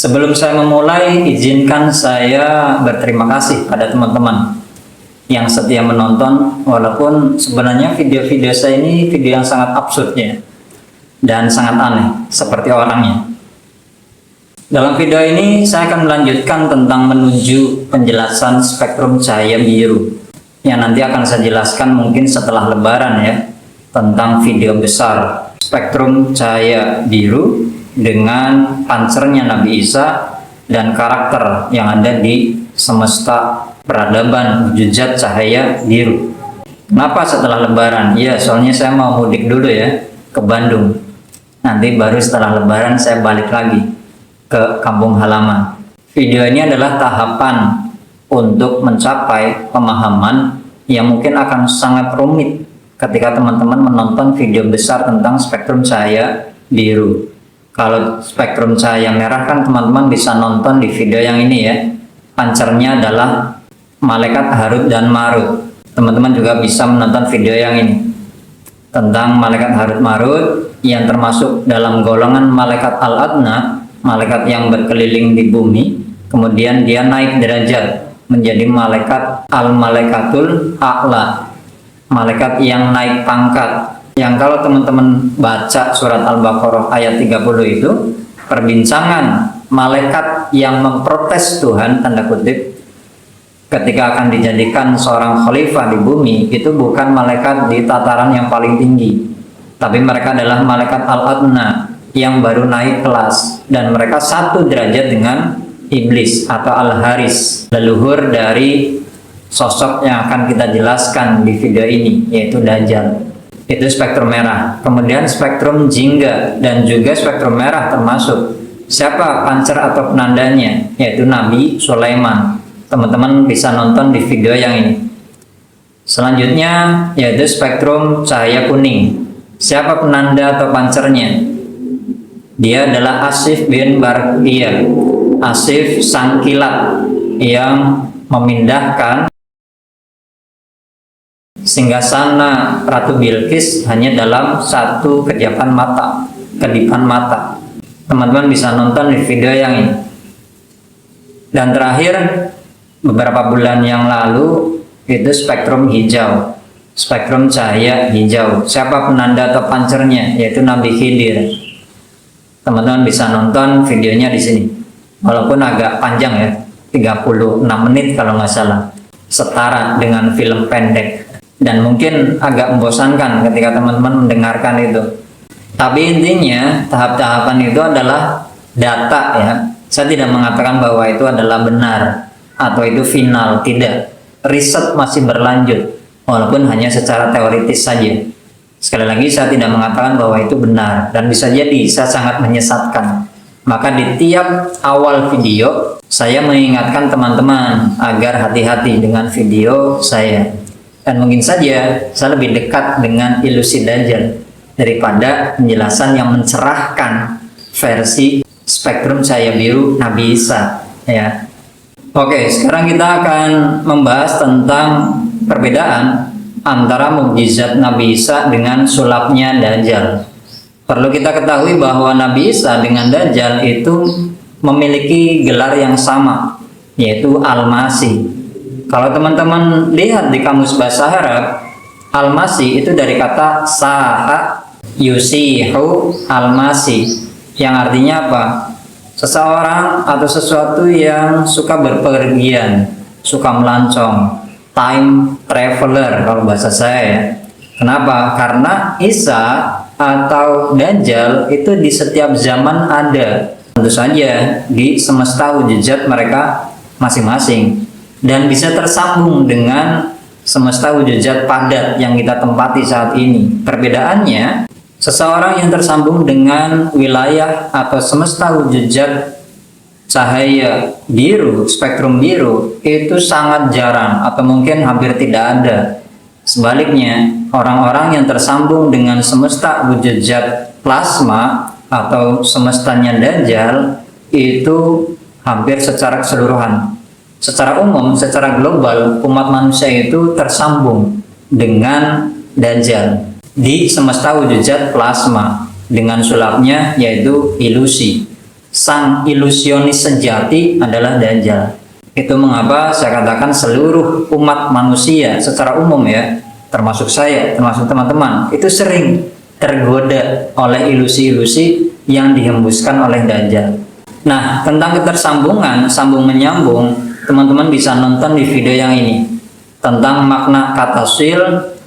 Sebelum saya memulai, izinkan saya berterima kasih pada teman-teman yang setia menonton, walaupun sebenarnya video-video saya ini video yang sangat absurd ya, dan sangat aneh seperti orangnya. Dalam video ini saya akan melanjutkan tentang menuju penjelasan spektrum cahaya biru yang nanti akan saya jelaskan mungkin setelah lebaran ya, tentang video besar spektrum cahaya biru dengan pancernya Nabi Isa dan karakter yang ada di semesta peradaban wujud cahaya biru. Kenapa setelah lebaran? Ya, soalnya saya mau mudik dulu ya ke Bandung. Nanti baru setelah lebaran saya balik lagi ke kampung halaman. Video ini adalah tahapan untuk mencapai pemahaman yang mungkin akan sangat rumit ketika teman-teman menonton video besar tentang spektrum cahaya biru. Kalau spektrum cahaya merah kan teman-teman bisa nonton di video yang ini ya. Pancernya adalah malaikat Harut dan Marut. Teman-teman juga bisa menonton video yang ini tentang malaikat Harut Marut yang termasuk dalam golongan malaikat Al-Adna, malaikat yang berkeliling di bumi. Kemudian dia naik derajat menjadi malaikat Al-Malaikatul A'la, malaikat yang naik pangkat. Yang kalau teman-teman baca surat Al-Baqarah ayat 30 itu, perbincangan malaikat yang memprotes Tuhan, tanda kutip, ketika akan dijadikan seorang khalifah di bumi, itu bukan malaikat di tataran yang paling tinggi, tapi mereka adalah malaikat Al-Adna yang baru naik kelas, dan mereka satu derajat dengan iblis atau Al-Haris, leluhur dari sosok yang akan kita jelaskan di video ini, yaitu Dajjal. Itu spektrum merah. Kemudian spektrum jingga dan juga spektrum merah termasuk siapa pancer atau penandanya, yaitu Nabi Sulaiman. Teman-teman bisa nonton di video yang ini. Selanjutnya yaitu spektrum cahaya kuning. Siapa penanda atau pancernya? Dia adalah Asif bin Barqiyah, Asif sang kilat yang memindahkan singgasana Ratu Bilqis hanya dalam satu kedipan mata. Teman-teman bisa nonton di video yang ini. Dan terakhir, beberapa bulan yang lalu itu spektrum hijau, spektrum cahaya hijau. Siapa penanda atau pancernya? Yaitu Nabi Khidir. Teman-teman bisa nonton videonya di sini. Walaupun agak panjang ya, 36 menit kalau nggak salah, setara dengan film pendek. Dan mungkin agak membosankan ketika teman-teman mendengarkan itu. Tapi intinya tahap-tahapan itu adalah data ya. Saya tidak mengatakan bahwa itu adalah benar atau itu final, tidak. Riset masih berlanjut walaupun hanya secara teoritis saja. Sekali lagi saya tidak mengatakan bahwa itu benar, dan bisa jadi saya sangat menyesatkan. Maka di tiap awal video saya mengingatkan teman-teman agar hati-hati dengan video saya. Dan mungkin saja saya lebih dekat dengan ilusi Dajjal daripada penjelasan yang mencerahkan versi spektrum cahaya biru Nabi Isa ya. Oke, sekarang kita akan membahas tentang perbedaan antara mukjizat Nabi Isa dengan sulapnya Dajjal. Perlu kita ketahui bahwa Nabi Isa dengan Dajjal itu memiliki gelar yang sama, yaitu Al-Masih. Kalau teman-teman lihat di kamus bahasa Arab, Al-Masih itu dari kata saha yusihu al-masih, yang artinya apa? Seseorang atau sesuatu yang suka berpergian, suka melancong, time traveler kalau bahasa saya ya. Kenapa? Karena Isa atau Dajjal itu di setiap zaman ada, tentu saja di semesta wujud mereka masing-masing, dan bisa tersambung dengan semesta wujud padat yang kita tempati saat ini. Perbedaannya, seseorang yang tersambung dengan wilayah atau semesta wujud cahaya biru, spektrum biru, itu sangat jarang atau mungkin hampir tidak ada. Sebaliknya, orang-orang yang tersambung dengan semesta wujud plasma atau semestanya Dajjal itu hampir secara keseluruhan. Secara umum, secara global, umat manusia itu tersambung dengan Dajjal di semesta wujud plasma dengan sulapnya, yaitu ilusi. sang ilusionis sejati adalah Dajjal. Itu mengapa saya katakan seluruh umat manusia secara umum ya, termasuk saya, termasuk teman-teman, itu sering tergoda oleh ilusi-ilusi yang dihembuskan oleh Dajjal. Nah, tentang ketersambungan, sambung menyambung, teman-teman bisa nonton di video yang ini tentang makna kata sil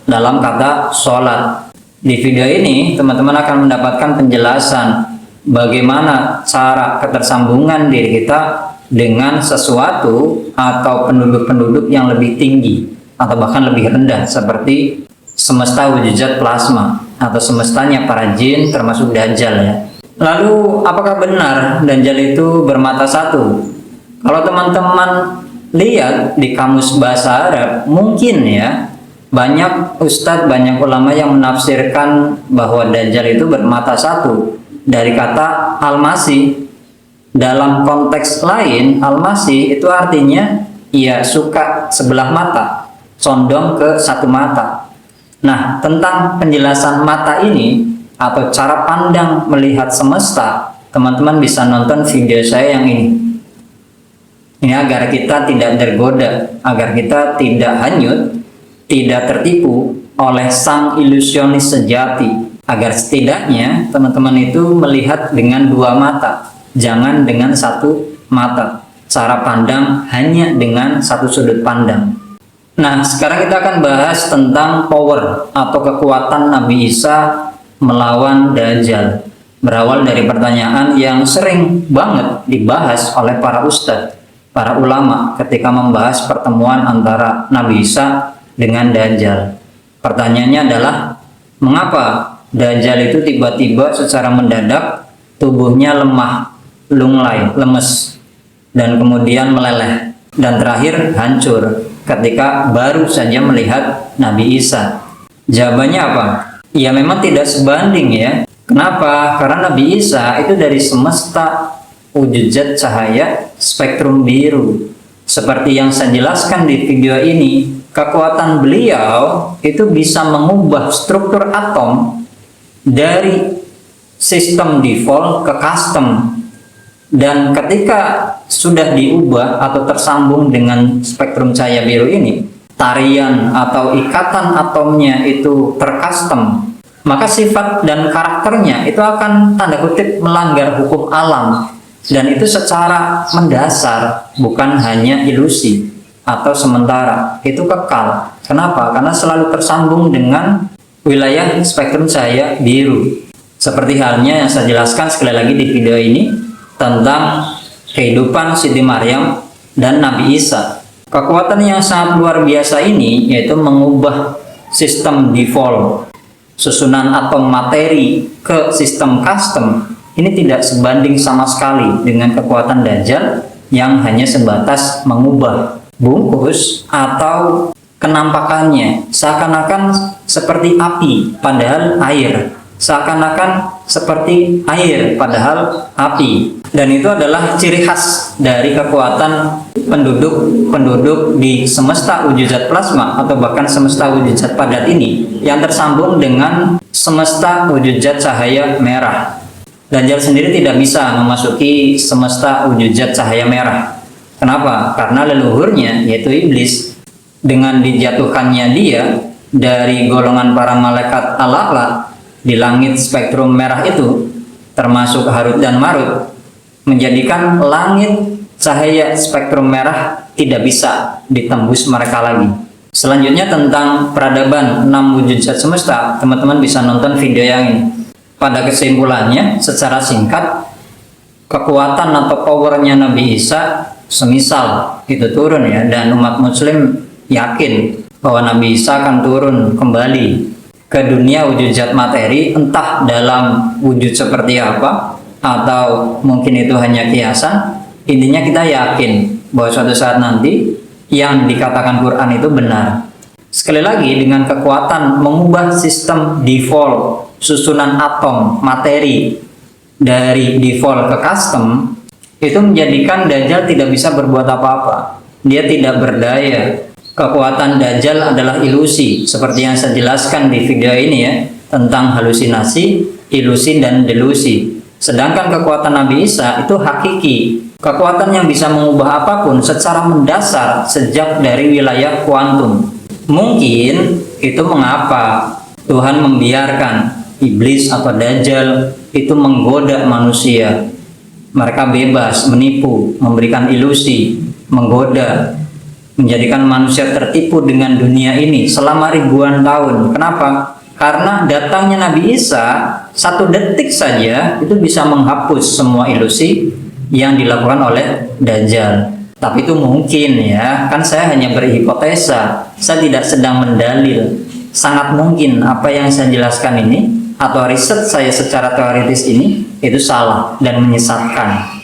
dalam kata sholat. Di video ini teman-teman akan mendapatkan penjelasan bagaimana cara ketersambungan diri kita dengan sesuatu atau penduduk-penduduk yang lebih tinggi atau bahkan lebih rendah, seperti semesta wujud plasma atau semestanya para jin termasuk Dajjal ya. Lalu apakah benar Dajjal itu bermata satu? Kalau teman-teman lihat di kamus bahasa Arab, mungkin ya banyak ustadz, banyak ulama yang menafsirkan bahwa Dajjal itu bermata satu dari kata al-masih. Dalam konteks lain, al-masih itu artinya ia suka sebelah mata, condong ke satu mata. Nah, tentang penjelasan mata ini atau cara pandang melihat semesta, teman-teman bisa nonton video saya yang ini. Ini agar kita tidak tergoda, agar kita tidak hanyut, tidak tertipu oleh sang ilusionis sejati, agar setidaknya teman-teman itu melihat dengan dua mata, jangan dengan satu mata. Cara pandang hanya dengan satu sudut pandang. Nah, sekarang kita akan bahas tentang power atau kekuatan Nabi Isa melawan Dajjal. Berawal dari pertanyaan yang sering banget dibahas oleh para ustadz, para ulama ketika membahas pertemuan antara Nabi Isa dengan Dajjal. Pertanyaannya adalah, mengapa Dajjal itu tiba-tiba secara mendadak tubuhnya lemah, lunglai, lemes, dan kemudian meleleh, dan terakhir hancur ketika baru saja melihat Nabi Isa? Jawabannya apa? Ya memang tidak sebanding ya. Kenapa? Karena Nabi Isa itu dari semesta wujud zat cahaya spektrum biru. Seperti yang saya jelaskan di video ini, kekuatan beliau itu bisa mengubah struktur atom dari sistem default ke custom. Dan ketika sudah diubah atau tersambung dengan spektrum cahaya biru ini, tarian atau ikatan atomnya itu tercustom, maka sifat dan karakternya itu akan tanda kutip melanggar hukum alam. Dan itu secara mendasar, bukan hanya ilusi atau sementara, itu kekal. Kenapa? Karena selalu tersambung dengan wilayah spektrum cahaya biru. Seperti halnya yang saya jelaskan sekali lagi di video ini tentang kehidupan Siti Maryam dan Nabi Isa. Kekuatan yang sangat luar biasa ini yaitu mengubah sistem default, susunan atom materi ke sistem custom. Ini tidak sebanding sama sekali dengan kekuatan Dajjal yang hanya sebatas mengubah bungkus atau kenampakannya seakan-akan seperti api padahal air, seakan-akan seperti air padahal api. Dan itu adalah ciri khas dari kekuatan penduduk di semesta wujud zat plasma atau bahkan semesta wujud zat padat ini yang tersambung dengan semesta wujud zat cahaya merah. Dajjal sendiri tidak bisa memasuki semesta wujud zat cahaya merah. Kenapa? Karena leluhurnya yaitu iblis, dengan dijatuhkannya dia dari golongan para malaikat al-a'la di langit spektrum merah itu, termasuk Harut dan Marut, menjadikan langit cahaya spektrum merah tidak bisa ditembus mereka lagi. Selanjutnya tentang peradaban 6 wujud zat semesta, teman-teman bisa nonton video yang ini. Pada kesimpulannya, secara singkat, kekuatan atau powernya Nabi Isa semisal itu turun ya, dan umat muslim yakin bahwa Nabi Isa akan turun kembali ke dunia wujud zat materi, entah dalam wujud seperti apa atau mungkin itu hanya kiasan. Intinya kita yakin bahwa suatu saat nanti yang dikatakan Quran itu benar. Sekali lagi, dengan kekuatan mengubah sistem default susunan atom materi dari default ke custom, itu menjadikan Dajjal tidak bisa berbuat apa-apa. Dia tidak berdaya. Kekuatan Dajjal adalah ilusi, seperti yang saya jelaskan di video ini ya, tentang halusinasi, ilusi, dan delusi. Sedangkan kekuatan Nabi Isa itu hakiki, kekuatan yang bisa mengubah apapun secara mendasar sejak dari wilayah kuantum. Mungkin itu mengapa Tuhan membiarkan iblis atau dajjal itu menggoda manusia. Mereka bebas menipu, memberikan ilusi, menggoda, menjadikan manusia tertipu dengan dunia ini selama ribuan tahun. Kenapa? Karena datangnya Nabi Isa 1 detik saja itu bisa menghapus semua ilusi yang dilakukan oleh Dajjal. Tapi itu mungkin ya, kan saya hanya berhipotesa, saya tidak sedang mendalil. Sangat mungkin apa yang saya jelaskan ini atau riset saya secara teoritis ini itu salah dan menyesatkan.